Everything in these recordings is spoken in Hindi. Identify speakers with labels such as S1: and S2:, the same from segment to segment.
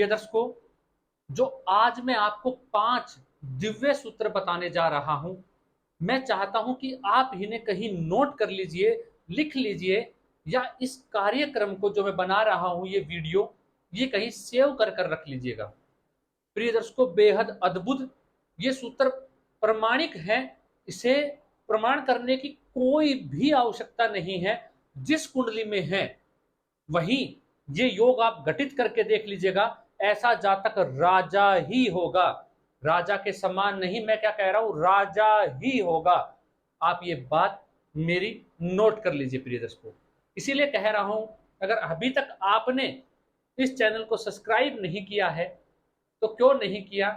S1: प्रिय दर्शकों, जो आज मैं आपको 5 दिव्य सूत्र बताने जा रहा हूं, मैं चाहता हूं कि आप इन्हें कहीं नोट कर लीजिए, लिख लीजिए, या इस कार्यक्रम को जो मैं बना रहा हूं, ये वीडियो, ये कहीं सेव कर कर रख लीजिएगा। प्रिय दर्शकों, बेहद अद्भुत ये सूत्र प्रमाणिक है। इसे प्रमाण करने की कोई भी आवश्यकता नहीं है। जिस कुंडली में है वहीं ये योग आप घटित करके देख लीजिएगा, ऐसा जातक राजा ही होगा। राजा के समान नहीं, मैं क्या कह रहा हूं, राजा ही होगा। आप ये बात मेरी नोट कर लीजिए प्रिय दर्शकों। इसीलिए कह रहा हूं, अगर अभी तक आपने इस चैनल को सब्सक्राइब नहीं किया है तो क्यों नहीं किया,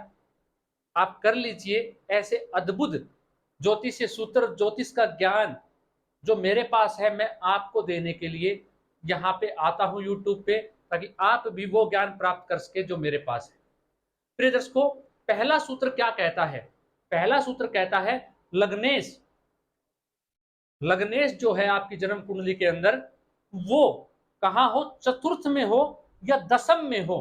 S1: आप कर लीजिए। ऐसे अद्भुत ज्योतिषीय सूत्र, ज्योतिष का ज्ञान जो मेरे पास है, मैं आपको देने के लिए यहाँ पे आता हूँ यूट्यूब पे, ताकि आप भी वो ज्ञान प्राप्त कर सके जो मेरे पास है। प्रिय दर्शकों, पहला सूत्र क्या कहता है? पहला सूत्र कहता है लग्नेश। लग्नेश जो है आपकी जन्म कुंडली के अंदर, वो कहां हो, चतुर्थ में हो या दसम में हो।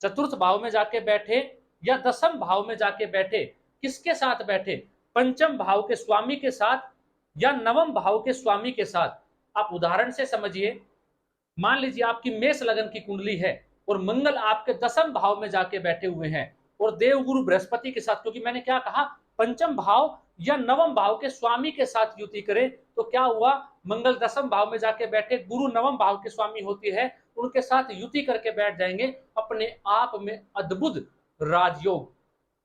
S1: चतुर्थ भाव में जाके बैठे या दसम भाव में जाके बैठे, किसके साथ बैठे, पंचम भाव के स्वामी के साथ या नवम भाव के स्वामी के साथ। आप उदाहरण से समझिए, मान लीजिए आपकी मेष लगन की कुंडली है और मंगल आपके दसम भाव में जाके बैठे हुए हैं और देवगुरु बृहस्पति के साथ, क्योंकि मैंने क्या कहा, पंचम भाव या नवम भाव के स्वामी के साथ युति करे, तो क्या हुआ, मंगल दसम भाव में जाके बैठे, गुरु नवम भाव के स्वामी होती है, उनके साथ युति करके बैठ जाएंगे, अपने आप में अद्भुत राजयोग।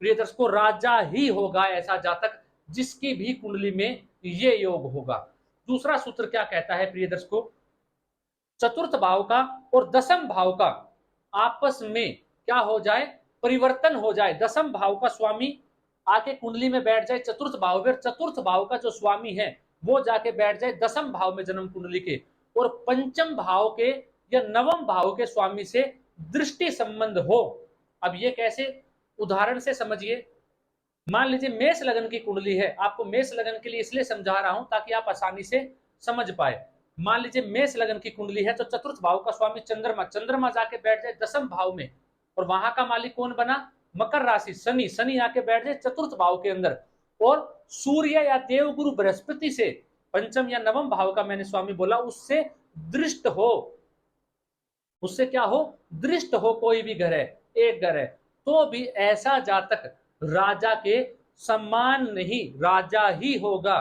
S1: प्रिय दर्शकों, राजा ही होगा ऐसा जातक जिसकी भी कुंडली में ये योग होगा। दूसरा सूत्र क्या कहता है प्रिय दर्शकों, चतुर्थ भाव का और दसम भाव का आपस में क्या हो जाए, परिवर्तन हो जाए। दसम भाव का स्वामी आके कुंडली में बैठ जाए चतुर्थ भाव में, चतुर्थ भाव का जो स्वामी है वो जाके बैठ जाए दसम भाव में जन्म कुंडली के, और पंचम भाव के या नवम भाव के स्वामी से दृष्टि संबंध हो। अब ये कैसे, उदाहरण से समझिए। मान लीजिए मेष लगन की कुंडली है, आपको मेष लगन के लिए इसलिए समझा रहा हूं ताकि आप आसानी से समझ पाए। मान लीजिए मेष लगन की कुंडली है, तो चतुर्थ भाव का स्वामी चंद्रमा, चंद्रमा जाके बैठ जाए दसम भाव में, और वहां का मालिक कौन बना, मकर राशि, शनि, शनि आके बैठ जाए चतुर्थ भाव के अंदर, और सूर्य या देवगुरु बृहस्पति से पंचम या नवम भाव का मैंने स्वामी बोला, उससे दृष्ट हो, उससे क्या हो, दृष्ट हो कोई भी ग्रह, एक ग्रह, तो भी ऐसा जातक राजा के सम्मान नहीं, राजा ही होगा।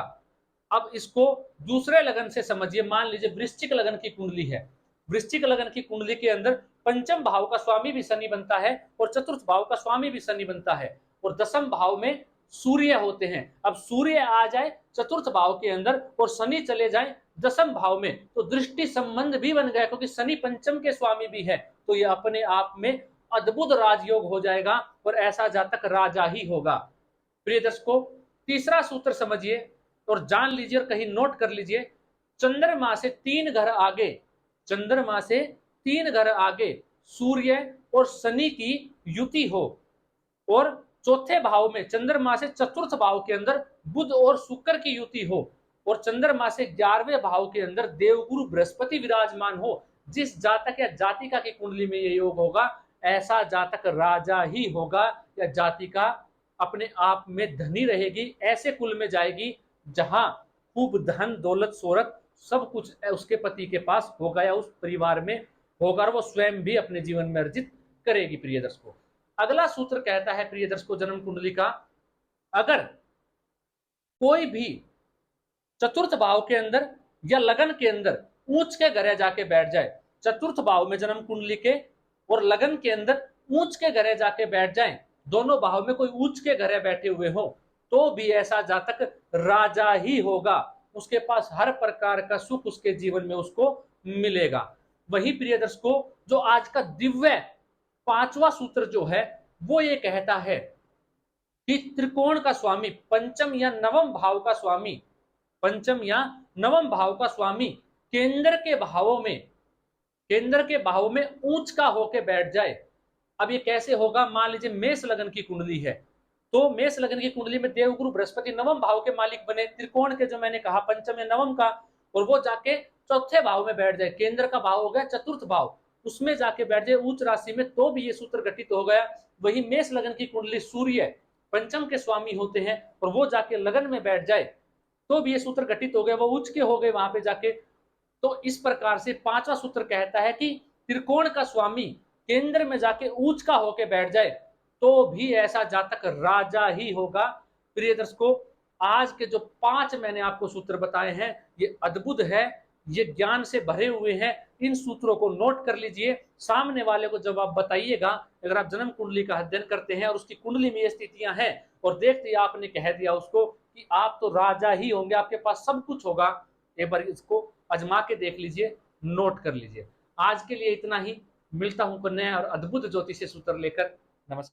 S1: अब इसको दूसरे लगन से समझिए। मान लीजिए वृश्चिक लगन की कुंडली है, वृश्चिक लगन की कुंडली के अंदर पंचम भाव का स्वामी भी शनि बनता है और चतुर्थ भाव का स्वामी भी शनि बनता है, और दसम भाव में सूर्य होते हैं। अब सूर्य आ जाए चतुर्थ भाव के अंदर और शनि चले जाए दसम भाव में, तो दृष्टि संबंध भी बन गया, क्योंकि शनि पंचम के स्वामी भी है, तो ये अपने आप में अद्भुत राजयोग हो जाएगा और ऐसा जातक राजा ही होगा। प्रिय दर्शकों, तीसरा सूत्र समझिए और जान लीजिए और कहीं नोट कर लीजिए। चंद्रमा से 3 घर आगे, चंद्रमा से 3 घर आगे सूर्य और शनि की युति हो, और चौथे भाव में चंद्रमा से चतुर्थ भाव के अंदर बुध और शुक्र की युति हो, और चंद्रमा से 11वें भाव के अंदर देवगुरु बृहस्पति विराजमान हो, जिस जातक या जातिका की कुंडली में ये योग होगा, ऐसा जातक राजा ही होगा, या जातिका अपने आप में धनी रहेगी, ऐसे कुल में जाएगी जहां खूब धन दौलत शोहरत सब कुछ उसके पति के पास होगा या उस परिवार में होगा, और वो स्वयं भी अपने जीवन में अर्जित करेगी। प्रिय दर्शकों, अगला सूत्र कहता है प्रिय दर्शकों, जन्म कुंडली का, अगर कोई भी चतुर्थ भाव के अंदर या लगन के अंदर ऊंच के घरे जाके बैठ जाए, चतुर्थ भाव में जन्म कुंडली के और लगन के अंदर ऊंच के घरे जाके बैठ जाए, दोनों भाव में कोई ऊंच के घरे बैठे हुए हो, तो भी ऐसा जातक राजा ही होगा। उसके पास हर प्रकार का सुख उसके जीवन में उसको मिलेगा। वही प्रिय दर्शकों, जो आज का दिव्य 5वां सूत्र जो है वो ये कहता है कि त्रिकोण का स्वामी, पंचम या नवम भाव का स्वामी, पंचम या नवम भाव का स्वामी केंद्र के भावों में, केंद्र के भाव में ऊंच का होके बैठ जाए। अब ये कैसे होगा, मान लीजिए मेष लगन की कुंडली है, तो मेष लगन की कुंडली में देवगुरु बृहस्पति नवम भाव के मालिक बने, त्रिकोण के जो मैंने कहा पंचम या नवम का, और वो जाके चौथे भाव में बैठ जाए, केंद्र का भाव हो गया चतुर्थ भाव, उसमें जाके बैठ जाए उच्च राशि में, तो भी ये सूत्र घटित हो गया। वही मेष लगन की कुंडली सूर्य पंचम के स्वामी होते हैं और वो जाके लगन में बैठ जाए तो भी ये सूत्र घटित हो गए, वो उच्च के हो गए वहां पे जाके। तो इस प्रकार से पांचवा सूत्र कहता है कि त्रिकोण का स्वामी केंद्र में जाके उच्च का होके बैठ जाए तो भी ऐसा जातक राजा ही होगा। प्रिय दर्शकों, आज के जो 5 मैंने आपको सूत्र बताए हैं ये अद्भुत है, ये ज्ञान से भरे हुए हैं। इन सूत्रों को नोट कर लीजिए, सामने वाले को जब आप बताइएगा, अगर आप जन्म कुंडली का अध्ययन करते हैं और उसकी कुंडली में ये स्थितियां हैं और देखते ही आपने कह दिया उसको कि आप तो राजा ही होंगे, आपके पास सब कुछ होगा, एक बार इसको आजमा के देख लीजिए, नोट कर लीजिए। आज के लिए इतना ही, मिलता हूं नए और अद्भुत ज्योतिषीय सूत्र लेकर। नमस्कार।